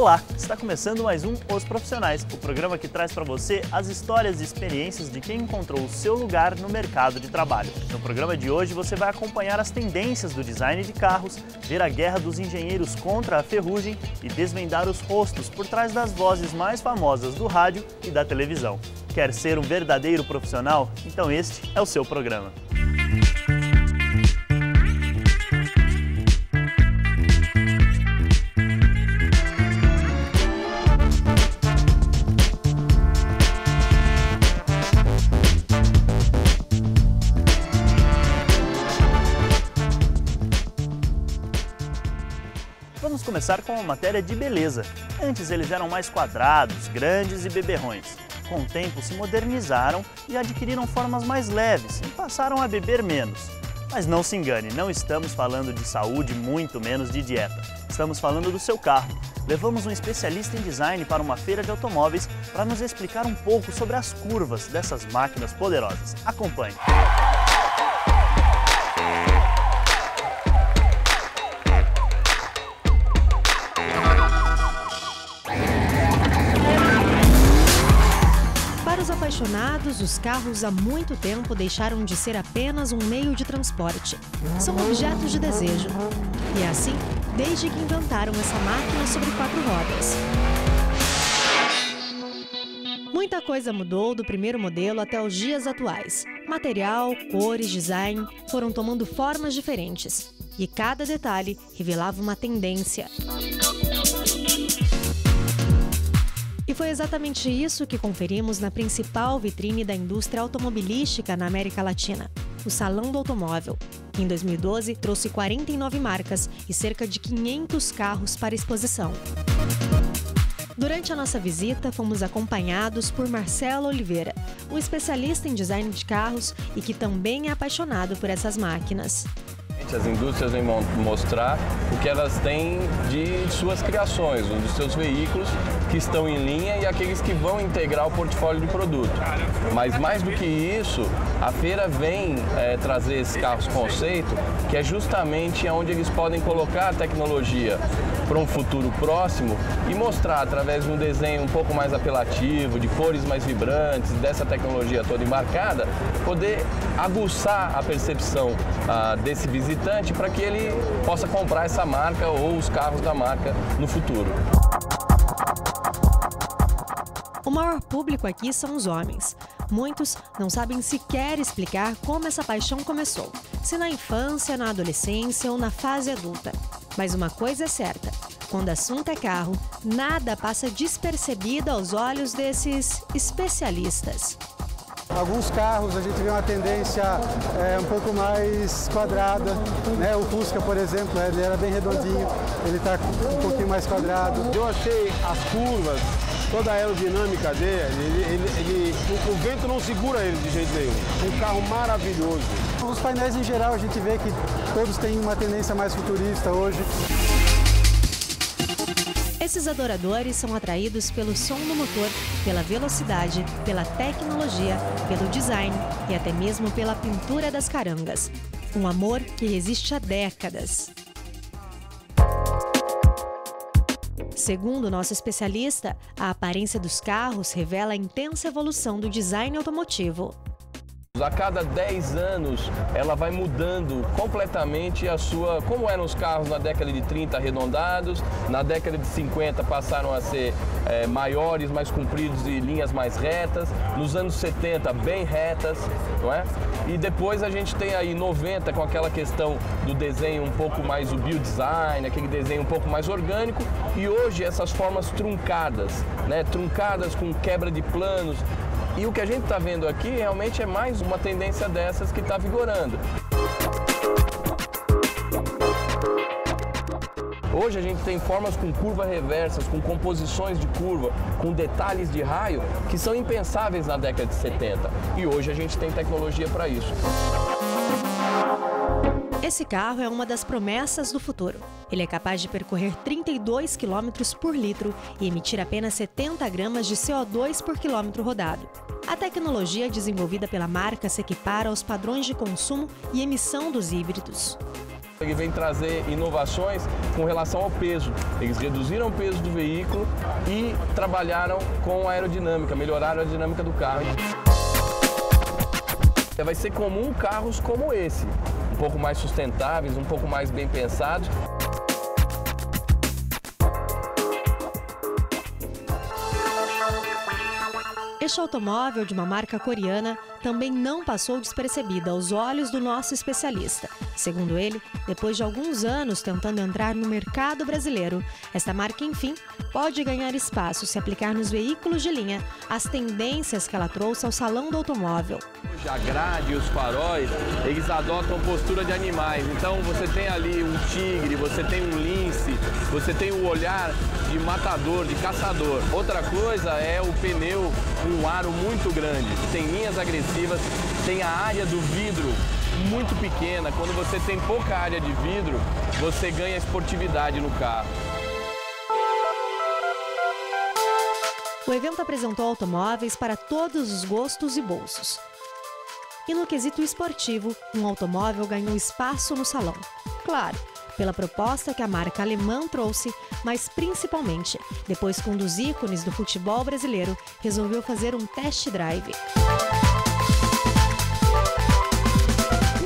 Olá, está começando mais um Os Profissionais, o programa que traz para você as histórias e experiências de quem encontrou o seu lugar no mercado de trabalho. No programa de hoje você vai acompanhar as tendências do design de carros, ver a guerra dos engenheiros contra a ferrugem e desvendar os rostos por trás das vozes mais famosas do rádio e da televisão. Quer ser um verdadeiro profissional? Então este é o seu programa. Vamos começar com uma matéria de beleza. Antes eles eram mais quadrados, grandes e beberrões. Com o tempo se modernizaram e adquiriram formas mais leves e passaram a beber menos. Mas não se engane, não estamos falando de saúde, muito menos de dieta. Estamos falando do seu carro. Levamos um especialista em design para uma feira de automóveis para nos explicar um pouco sobre as curvas dessas máquinas poderosas. Acompanhe! Para os apaixonados, os carros há muito tempo deixaram de ser apenas um meio de transporte. São objetos de desejo. E é assim desde que inventaram essa máquina sobre 4 rodas. Muita coisa mudou do primeiro modelo até os dias atuais. Material, cores, design foram tomando formas diferentes. E cada detalhe revelava uma tendência. E foi exatamente isso que conferimos na principal vitrine da indústria automobilística na América Latina, o Salão do Automóvel. Em 2012, trouxe 49 marcas e cerca de 500 carros para exposição. Durante a nossa visita, fomos acompanhados por Marcelo Oliveira, um especialista em design de carros e que também é apaixonado por essas máquinas. As indústrias vêm mostrar o que elas têm de suas criações, dos seus veículos que estão em linha e aqueles que vão integrar o portfólio de produto. Mas mais do que isso, a feira vem trazer esses carros conceito, que é justamente onde eles podem colocar a tecnologia para um futuro próximo e mostrar através de um desenho um pouco mais apelativo, de cores mais vibrantes, dessa tecnologia toda embarcada, poder aguçar a percepção desse visitante para que ele possa comprar essa marca ou os carros da marca no futuro. O maior público aqui são os homens. Muitos não sabem sequer explicar como essa paixão começou, se na infância, na adolescência ou na fase adulta. Mas uma coisa é certa, quando o assunto é carro, nada passa despercebido aos olhos desses especialistas. Alguns carros a gente vê uma tendência um pouco mais quadrada, né? O Fusca, por exemplo, ele era bem redondinho, ele está um pouquinho mais quadrado. Eu achei as curvas, toda a aerodinâmica dele, o vento não segura ele de jeito nenhum. Um carro maravilhoso. Os painéis em geral a gente vê que todos têm uma tendência mais futurista hoje. Esses adoradores são atraídos pelo som do motor, pela velocidade, pela tecnologia, pelo design e até mesmo pela pintura das carangas. Um amor que resiste há décadas. Segundo o nosso especialista, a aparência dos carros revela a intensa evolução do design automotivo. A cada 10 anos, ela vai mudando completamente a sua... Como eram os carros na década de 30 arredondados, na década de 50 passaram a ser maiores, mais compridos e linhas mais retas, nos anos 70 bem retas, não é? E depois a gente tem aí 90 com aquela questão do desenho um pouco mais o biodesign, aquele desenho um pouco mais orgânico, e hoje essas formas truncadas, né? Truncadas com quebra de planos. E o que a gente está vendo aqui realmente é mais uma tendência dessas que está vigorando. Hoje a gente tem formas com curvas reversas, com composições de curva, com detalhes de raio que são impensáveis na década de 70. E hoje a gente tem tecnologia para isso. Esse carro é uma das promessas do futuro. Ele é capaz de percorrer 32 km por litro e emitir apenas 70 gramas de CO2 por quilômetro rodado. A tecnologia desenvolvida pela marca se equipara aos padrões de consumo e emissão dos híbridos. Ele vem trazer inovações com relação ao peso. Eles reduziram o peso do veículo e trabalharam com a aerodinâmica, melhoraram a aerodinâmica do carro. Vai ser comum carros como esse, um pouco mais sustentáveis, um pouco mais bem pensados. Este automóvel de uma marca coreana também não passou despercebida aos olhos do nosso especialista. Segundo ele, depois de alguns anos tentando entrar no mercado brasileiro, esta marca, enfim, pode ganhar espaço se aplicar nos veículos de linha as tendências que ela trouxe ao Salão do Automóvel. A grade e os faróis, eles adotam postura de animais. Então você tem ali um tigre, você tem um lince, você tem o olhar de matador, de caçador. Outra coisa é o pneu com um aro muito grande, tem linhas agressivas, tem a área do vidro muito pequena. Quando você tem pouca área de vidro, você ganha esportividade no carro. O evento apresentou automóveis para todos os gostos e bolsos. E no quesito esportivo, um automóvel ganhou espaço no salão. Claro, pela proposta que a marca alemã trouxe, mas principalmente depois que um dos ícones do futebol brasileiro resolveu fazer um test drive.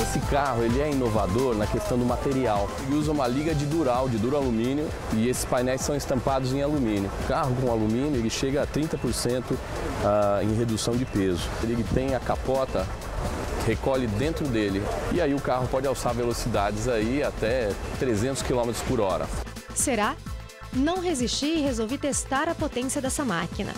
Esse carro ele é inovador na questão do material. Ele usa uma liga de duro alumínio e esses painéis são estampados em alumínio. O carro com alumínio ele chega a 30% em redução de peso. Ele tem a capota recolhe dentro dele e aí o carro pode alçar velocidades aí até 300 km por hora. Será? Não resisti e resolvi testar a potência dessa máquina.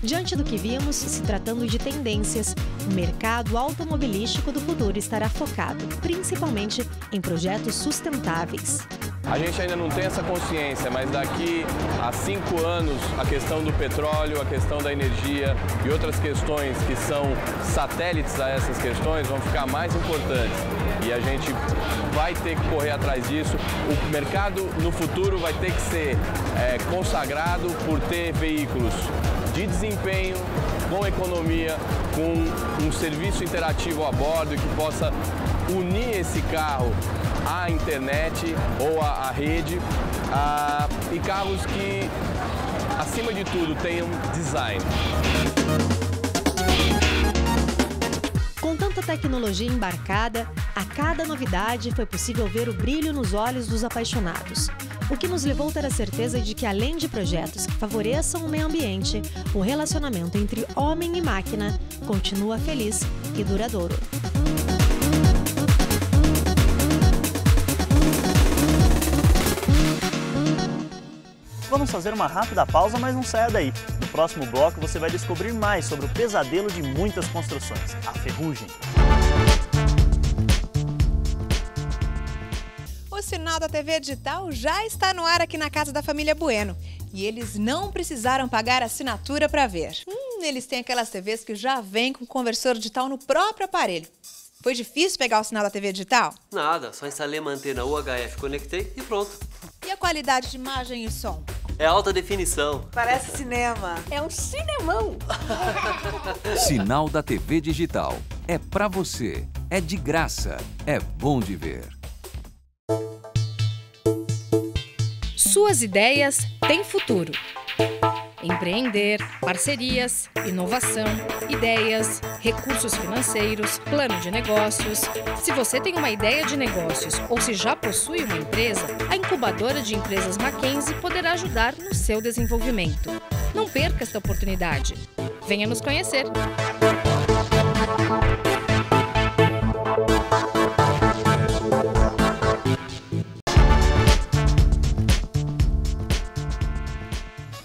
Diante do que vimos, se tratando de tendências, o mercado automobilístico do futuro estará focado, principalmente, em projetos sustentáveis. A gente ainda não tem essa consciência, mas daqui a 5 anos a questão do petróleo, a questão da energia e outras questões que são satélites a essas questões vão ficar mais importantes. E a gente vai ter que correr atrás disso. O mercado no futuro vai ter que ser consagrado por ter veículos de desempenho, com economia, com um serviço interativo a bordo que possa unir esse carro à internet ou à rede, e carros que, acima de tudo, tenham design. Com tanta tecnologia embarcada, a cada novidade foi possível ver o brilho nos olhos dos apaixonados. O que nos levou a ter a certeza de que, além de projetos que favoreçam o meio ambiente, o relacionamento entre homem e máquina continua feliz e duradouro. Vamos fazer uma rápida pausa, mas não saia daí. No próximo bloco você vai descobrir mais sobre o pesadelo de muitas construções, a ferrugem. O Sinal da TV Digital já está no ar aqui na casa da família Bueno. E eles não precisaram pagar assinatura para ver. Eles têm aquelas TVs que já vêm com conversor digital no próprio aparelho. Foi difícil pegar o sinal da TV Digital? Nada, só instalei uma antena UHF, conectei e pronto. E a qualidade de imagem e som? É alta definição. Parece cinema. É um cinemão. Sinal da TV Digital. É pra você. É de graça. É bom de ver. Suas ideias têm futuro. Empreender, parcerias, inovação, ideias, recursos financeiros, plano de negócios. Se você tem uma ideia de negócios ou se já possui uma empresa, a incubadora de empresas Mackenzie poderá ajudar no seu desenvolvimento. Não perca esta oportunidade. Venha nos conhecer.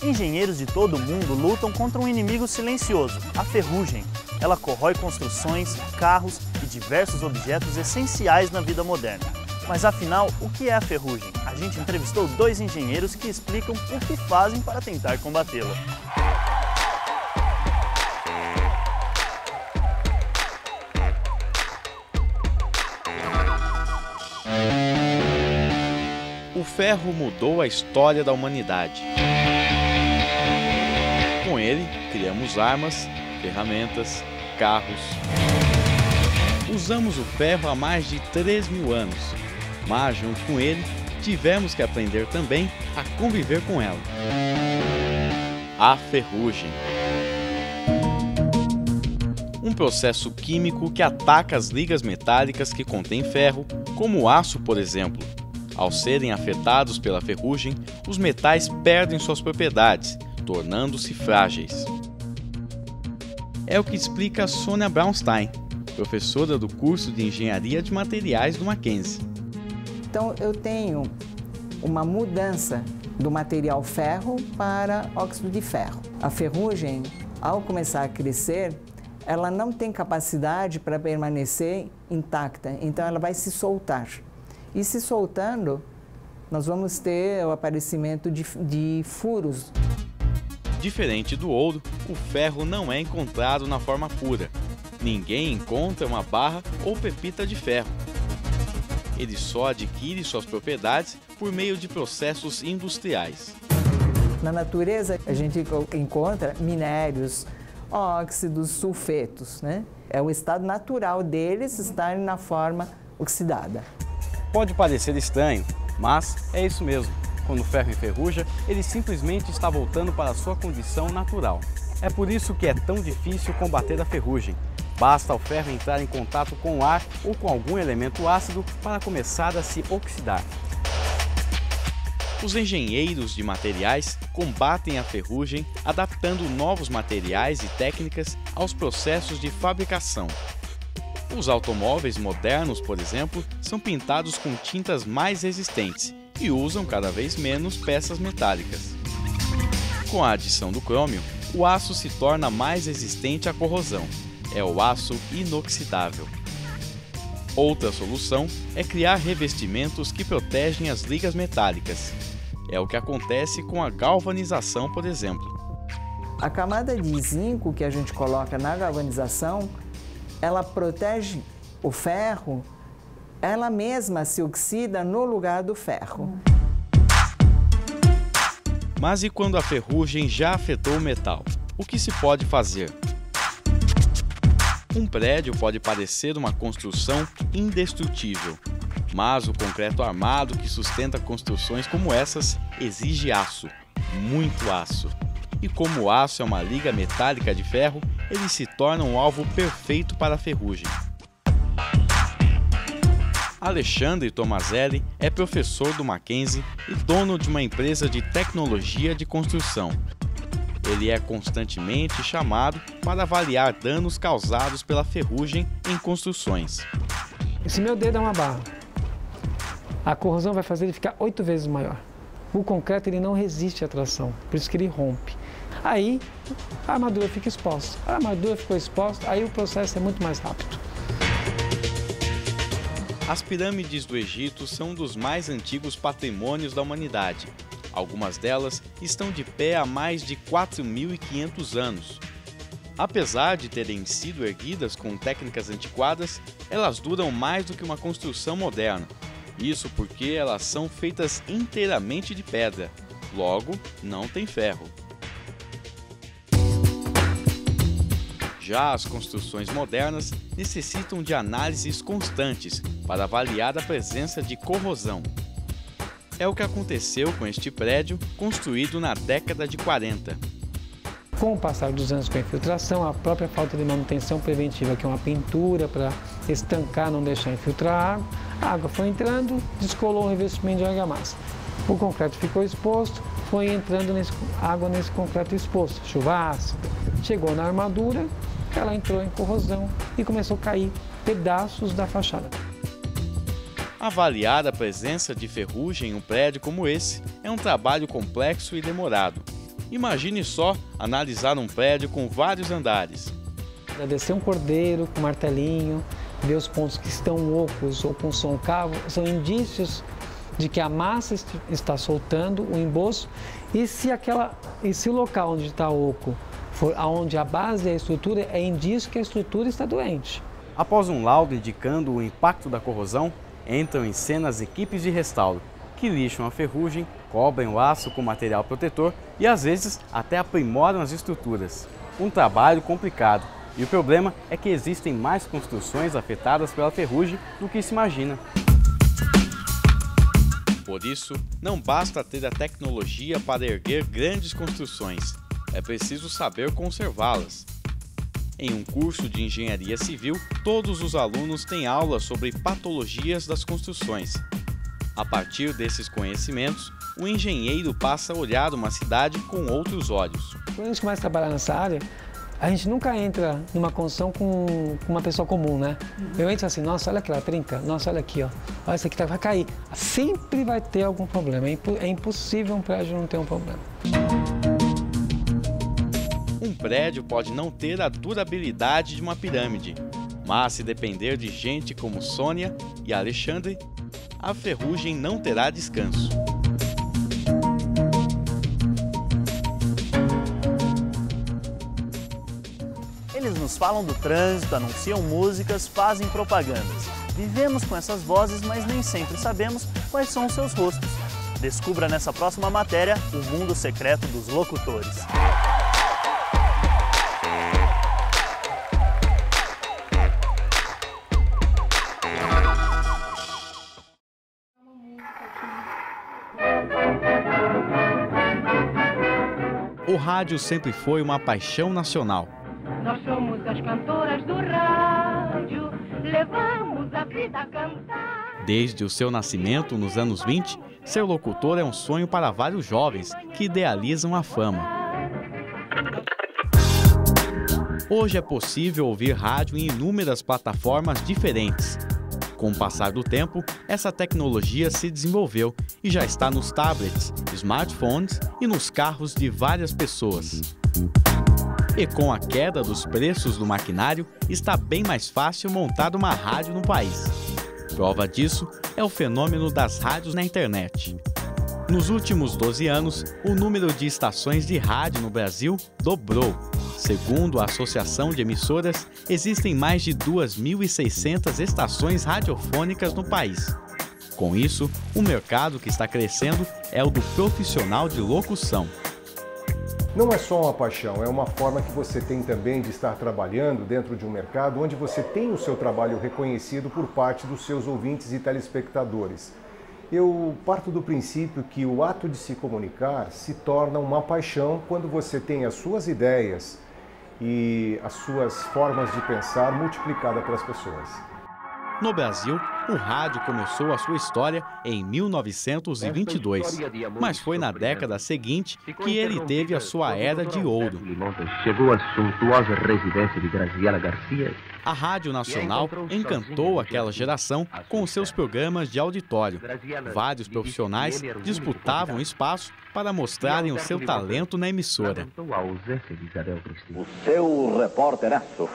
Engenheiros de todo o mundo lutam contra um inimigo silencioso, a ferrugem. Ela corrói construções, carros e diversos objetos essenciais na vida moderna. Mas afinal, o que é a ferrugem? A gente entrevistou 2 engenheiros que explicam o que fazem para tentar combatê-la. ferro mudou a história da humanidade. Com ele, criamos armas, ferramentas, carros. Usamos o ferro há mais de 3.000 anos, mas junto com ele, tivemos que aprender também a conviver com ela. A ferrugem. Um processo químico que ataca as ligas metálicas que contêm ferro, como o aço, por exemplo. Ao serem afetados pela ferrugem, os metais perdem suas propriedades, tornando-se frágeis. É o que explica Sônia Braunstein, professora do curso de Engenharia de Materiais do Mackenzie. Então, eu tenho uma mudança do material ferro para óxido de ferro. A ferrugem, ao começar a crescer, ela não tem capacidade para permanecer intacta, então ela vai se soltar. E se soltando, nós vamos ter o aparecimento de furos. Diferente do ouro, o ferro não é encontrado na forma pura. Ninguém encontra uma barra ou pepita de ferro. Ele só adquire suas propriedades por meio de processos industriais. Na natureza, a gente encontra minérios, óxidos, sulfetos, né? É o estado natural deles estarem na forma oxidada. Pode parecer estranho, mas é isso mesmo. Quando o ferro enferruja, ele simplesmente está voltando para a sua condição natural. É por isso que é tão difícil combater a ferrugem. Basta o ferro entrar em contato com o ar ou com algum elemento ácido para começar a se oxidar. Os engenheiros de materiais combatem a ferrugem adaptando novos materiais e técnicas aos processos de fabricação. Os automóveis modernos, por exemplo, são pintados com tintas mais resistentes e usam cada vez menos peças metálicas. Com a adição do crômio, o aço se torna mais resistente à corrosão. É o aço inoxidável. Outra solução é criar revestimentos que protegem as ligas metálicas. É o que acontece com a galvanização, por exemplo. A camada de zinco que a gente coloca na galvanização, ela protege o ferro, ela mesma se oxida no lugar do ferro. Mas e quando a ferrugem já afetou o metal? O que se pode fazer? Um prédio pode parecer uma construção indestrutível, mas o concreto armado que sustenta construções como essas exige aço, muito aço. E como o aço é uma liga metálica de ferro, ele se torna um alvo perfeito para a ferrugem. Alexandre Tomazelli é professor do Mackenzie e dono de uma empresa de tecnologia de construção. Ele é constantemente chamado para avaliar danos causados pela ferrugem em construções. Se meu dedo é uma barra, a corrosão vai fazer ele ficar 8 vezes maior. O concreto ele não resiste à tração, por isso que ele rompe. Aí a armadura fica exposta. A armadura ficou exposta, aí o processo é muito mais rápido. As pirâmides do Egito são um dos mais antigos patrimônios da humanidade. Algumas delas estão de pé há mais de 4.500 anos. Apesar de terem sido erguidas com técnicas antiquadas, elas duram mais do que uma construção moderna. Isso porque elas são feitas inteiramente de pedra, logo não tem ferro. Já as construções modernas necessitam de análises constantes para avaliar a presença de corrosão. É o que aconteceu com este prédio, construído na década de 40. Com o passar dos anos com a infiltração, a própria falta de manutenção preventiva, que é uma pintura para estancar, não deixar infiltrar a água foi entrando, descolou o revestimento de argamassa. O concreto ficou exposto, foi entrando água nesse concreto exposto, chuva ácida. Chegou na armadura, ela entrou em corrosão e começou a cair pedaços da fachada. Avaliar a presença de ferrugem em um prédio como esse é um trabalho complexo e demorado. Imagine só analisar um prédio com vários andares. Descer um cordeiro com martelinho, ver os pontos que estão ocos ou com som cavo, são indícios de que a massa está soltando o emboço e se o local onde está oco for onde a base da estrutura, é indício que a estrutura está doente. Após um laudo indicando o impacto da corrosão, entram em cena as equipes de restauro, que lixam a ferrugem, cobrem o aço com material protetor e às vezes até aprimoram as estruturas. Um trabalho complicado. E o problema é que existem mais construções afetadas pela ferrugem do que se imagina. Por isso, não basta ter a tecnologia para erguer grandes construções. É preciso saber conservá-las. Em um curso de engenharia civil, todos os alunos têm aulas sobre patologias das construções. A partir desses conhecimentos, o engenheiro passa a olhar uma cidade com outros olhos. Quando a gente começa a trabalhar nessa área, a gente nunca entra numa construção com uma pessoa comum, né? Eu entro assim, nossa, olha aquela trinca, nossa, olha aqui, ó. Olha, isso aqui vai cair. Sempre vai ter algum problema. É impossível um prédio não ter um problema. Um prédio pode não ter a durabilidade de uma pirâmide, mas se depender de gente como Sônia e Alexandre, a ferrugem não terá descanso. Eles nos falam do trânsito, anunciam músicas, fazem propagandas. Vivemos com essas vozes, mas nem sempre sabemos quais são os seus rostos. Descubra nessa próxima matéria o mundo secreto dos locutores. O rádio sempre foi uma paixão nacional. Nós somos as cantoras do rádio, levamos a vida a cantar. Desde o seu nascimento, nos anos 20, ser locutor é um sonho para vários jovens que idealizam a fama. Hoje é possível ouvir rádio em inúmeras plataformas diferentes. Com o passar do tempo, essa tecnologia se desenvolveu e já está nos tablets, smartphones e nos carros de várias pessoas. E com a queda dos preços do maquinário, está bem mais fácil montar uma rádio no país. Prova disso é o fenômeno das rádios na internet. Nos últimos 12 anos, o número de estações de rádio no Brasil dobrou. Segundo a Associação de Emissoras, existem mais de 2.600 estações radiofônicas no país. Com isso, o mercado que está crescendo é o do profissional de locução. Não é só uma paixão, é uma forma que você tem também de estar trabalhando dentro de um mercado onde você tem o seu trabalho reconhecido por parte dos seus ouvintes e telespectadores. Eu parto do princípio que o ato de se comunicar se torna uma paixão quando você tem as suas ideias e as suas formas de pensar multiplicada para as pessoas. No Brasil, o rádio começou a sua história em 1922, mas foi na década seguinte que ele teve a sua era de ouro. Chegou à suntuosa residência de Graziela Garcia. A Rádio Nacional encantou aquela geração com seus programas de auditório. Vários profissionais disputavam espaço para mostrarem o seu talento na emissora. O seu repórteraço.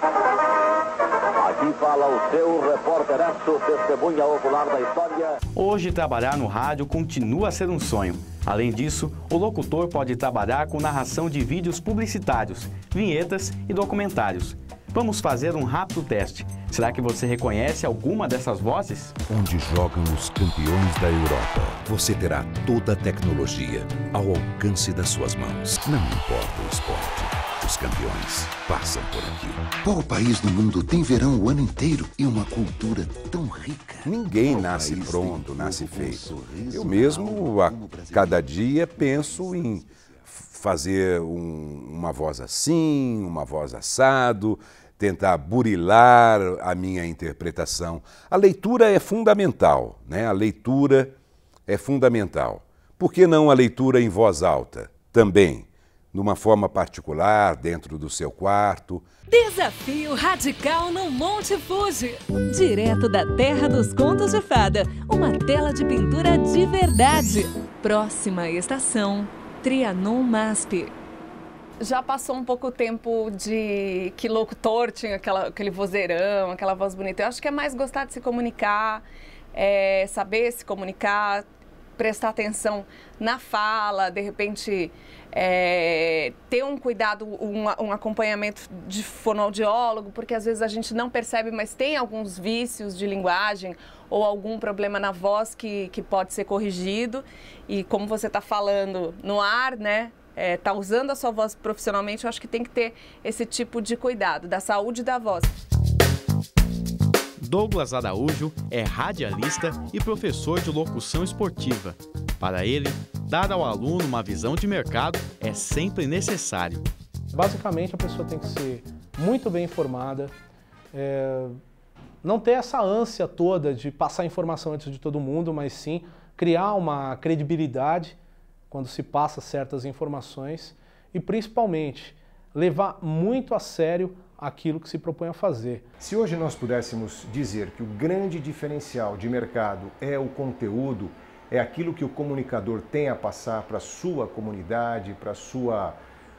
Aqui fala o seu repórteraço, testemunha ocular da história. Hoje, trabalhar no rádio continua a ser um sonho. Além disso, o locutor pode trabalhar com narração de vídeos publicitários, vinhetas e documentários. Vamos fazer um rápido teste. Será que você reconhece alguma dessas vozes? Onde jogam os campeões da Europa, você terá toda a tecnologia ao alcance das suas mãos. Não importa o esporte. Os campeões passam por aqui. Qual país no mundo tem verão o ano inteiro e uma cultura tão rica? Ninguém nasce pronto, nasce feito. Eu mesmo, a cada dia, penso em fazer uma voz assim, uma voz assado, tentar burilar a minha interpretação. A leitura é fundamental, né? A leitura é fundamental. Por que não a leitura em voz alta também? Numa forma particular, dentro do seu quarto. Desafio Radical no Monte Fuji. Direto da terra dos contos de fada. Uma tela de pintura de verdade. Próxima estação, Trianon MASP. Já passou um pouco o tempo de que locutor tinha aquele vozeirão, aquela voz bonita. Eu acho que é mais gostar de se comunicar, saber se comunicar, prestar atenção na fala, de repente ter um cuidado, um acompanhamento de fonoaudiólogo, porque às vezes a gente não percebe, mas tem alguns vícios de linguagem ou algum problema na voz que pode ser corrigido. E como você está falando no ar, né? Tá usando a sua voz profissionalmente, eu acho que tem que ter esse tipo de cuidado da saúde da voz. Douglas Araújo é radialista e professor de locução esportiva. Para ele, dar ao aluno uma visão de mercado é sempre necessário. Basicamente, a pessoa tem que ser muito bem informada, não ter essa ânsia toda de passar informação antes de todo mundo, mas sim criar uma credibilidade quando se passa certas informações e, principalmente, levar muito a sério aquilo que se propõe a fazer. Se hoje nós pudéssemos dizer que o grande diferencial de mercado é o conteúdo, é aquilo que o comunicador tem a passar para a sua comunidade, para a sua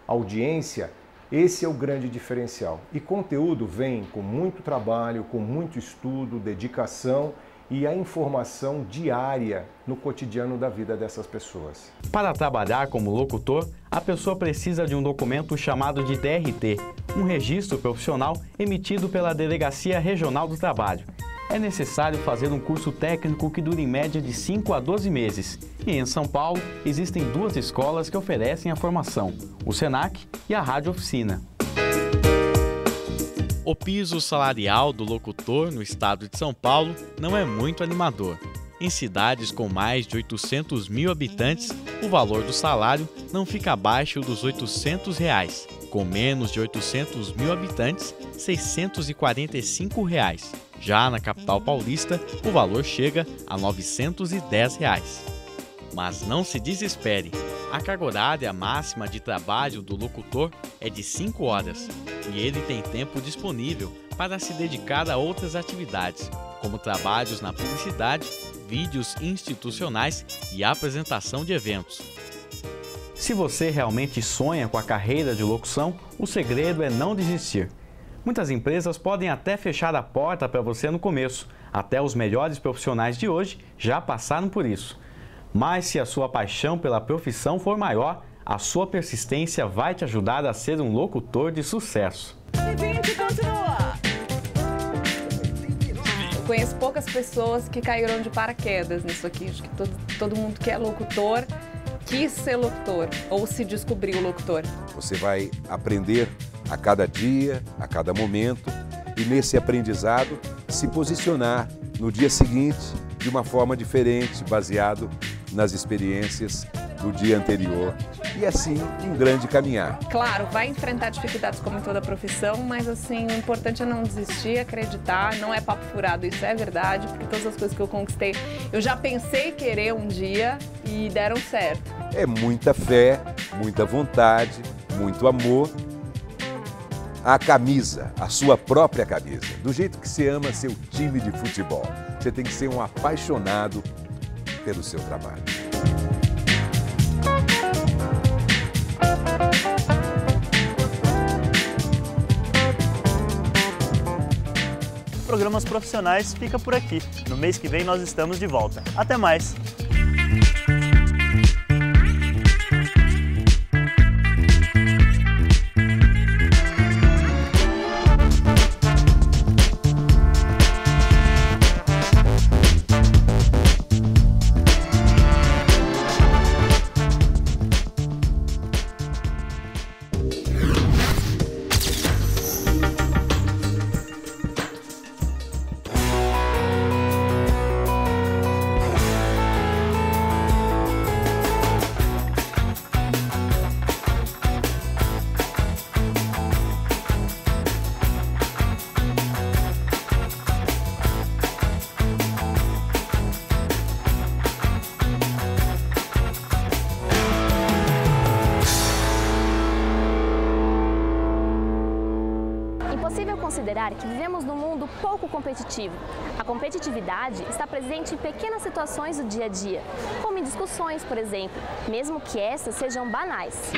audiência, esse é o grande diferencial. E conteúdo vem com muito trabalho, com muito estudo, dedicação e a informação diária no cotidiano da vida dessas pessoas. Para trabalhar como locutor, a pessoa precisa de um documento chamado de DRT, um registro profissional emitido pela Delegacia Regional do Trabalho. É necessário fazer um curso técnico que dura em média de 5 a 12 meses. E em São Paulo, existem 2 escolas que oferecem a formação, o SENAC e a Rádio Oficina. O piso salarial do locutor no estado de São Paulo não é muito animador. Em cidades com mais de 800 mil habitantes, o valor do salário não fica abaixo dos R$ 800. Com menos de 800 mil habitantes, R$ 645. Já na capital paulista, o valor chega a R$ 910. Mas não se desespere. A carga horária máxima de trabalho do locutor é de 5 horas e ele tem tempo disponível para se dedicar a outras atividades, como trabalhos na publicidade, vídeos institucionais e apresentação de eventos. Se você realmente sonha com a carreira de locução, o segredo é não desistir. Muitas empresas podem até fechar a porta para você no começo, até os melhores profissionais de hoje já passaram por isso. Mas se a sua paixão pela profissão for maior, a sua persistência vai te ajudar a ser um locutor de sucesso. Eu conheço poucas pessoas que caíram de paraquedas nisso aqui. Acho que todo mundo que é locutor quis ser locutor ou se descobriu locutor. Você vai aprender a cada dia, a cada momento e nesse aprendizado se posicionar no dia seguinte de uma forma diferente, baseado nas experiências do dia anterior e assim um grande caminhar. Claro, vai enfrentar dificuldades como em toda profissão, mas assim, o importante é não desistir, acreditar, não é papo furado, isso é verdade, porque todas as coisas que eu conquistei, eu já pensei querer um dia e deram certo. É muita fé, muita vontade, muito amor. A camisa, a sua própria camisa, do jeito que você ama seu time de futebol. Você tem que ser um apaixonado pelo seu trabalho. Programas Profissionais fica por aqui. No mês que vem nós estamos de volta. Até mais! considerar que vivemos num mundo pouco competitivo. A competitividade está presente em pequenas situações do dia a dia, como em discussões, por exemplo, mesmo que essas sejam banais.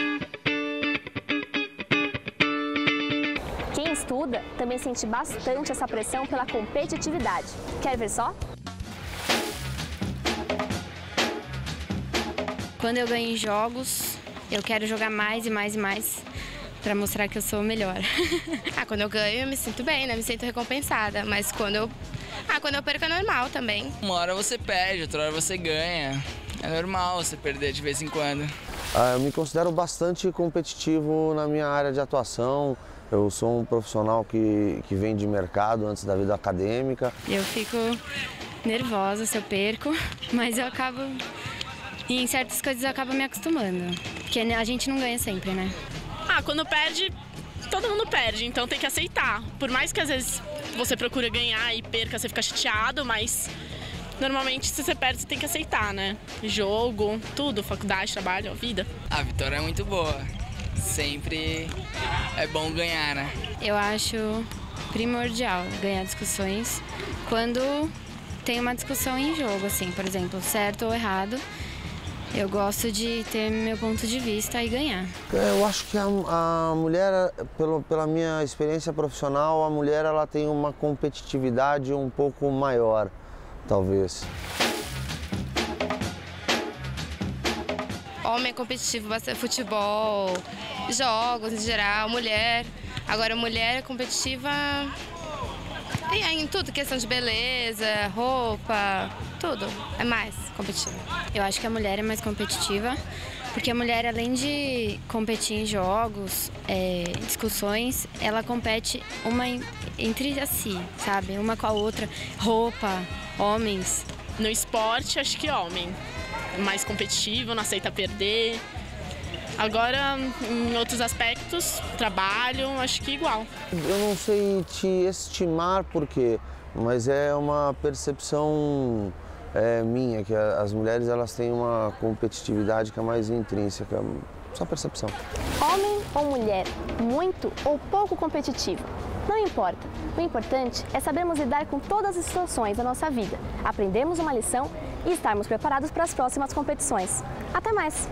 Quem estuda também sente bastante essa pressão pela competitividade. Quer ver só? Quando eu ganho em jogos, eu quero jogar mais e mais e mais para mostrar que eu sou melhor. Quando eu ganho, eu me sinto bem, né? Me sinto recompensada. Mas quando eu perco é normal também. Uma hora você perde, outra hora você ganha. É normal você perder de vez em quando. Eu me considero bastante competitivo na minha área de atuação. Eu sou um profissional que vem de mercado antes da vida acadêmica. Eu fico nervosa se eu perco, mas eu acabo... Em certas coisas eu acabo me acostumando, porque a gente não ganha sempre, né? Quando perde, todo mundo perde, então tem que aceitar. Por mais que às vezes você procure ganhar e perca, você fica chateado, mas normalmente se você perde, você tem que aceitar, né? Jogo, tudo, faculdade, trabalho, vida. A vitória é muito boa, sempre é bom ganhar, né? Eu acho primordial ganhar discussões quando tem uma discussão em jogo, assim, por exemplo, certo ou errado. Eu gosto de ter meu ponto de vista e ganhar. Eu acho que a mulher, pela minha experiência profissional, a mulher ela tem uma competitividade um pouco maior, talvez. Homem é competitivo, bastante futebol, jogos em geral, mulher. Agora, mulher é competitiva em tudo, questão de beleza, roupa, tudo. É mais competitiva. Eu acho que a mulher é mais competitiva, porque a mulher, além de competir em jogos, discussões, ela compete uma entre si, sabe? Uma com a outra. Roupa, homens. No esporte, acho que homem. Mais competitivo, não aceita perder. Agora, em outros aspectos, trabalho, acho que igual. Eu não sei te estimar por quê, mas é uma percepção minha, que as mulheres elas têm uma competitividade que é mais intrínseca, só percepção. Homem ou mulher, muito ou pouco competitivo, não importa. O importante é sabermos lidar com todas as situações da nossa vida, aprendermos uma lição e estarmos preparados para as próximas competições. Até mais!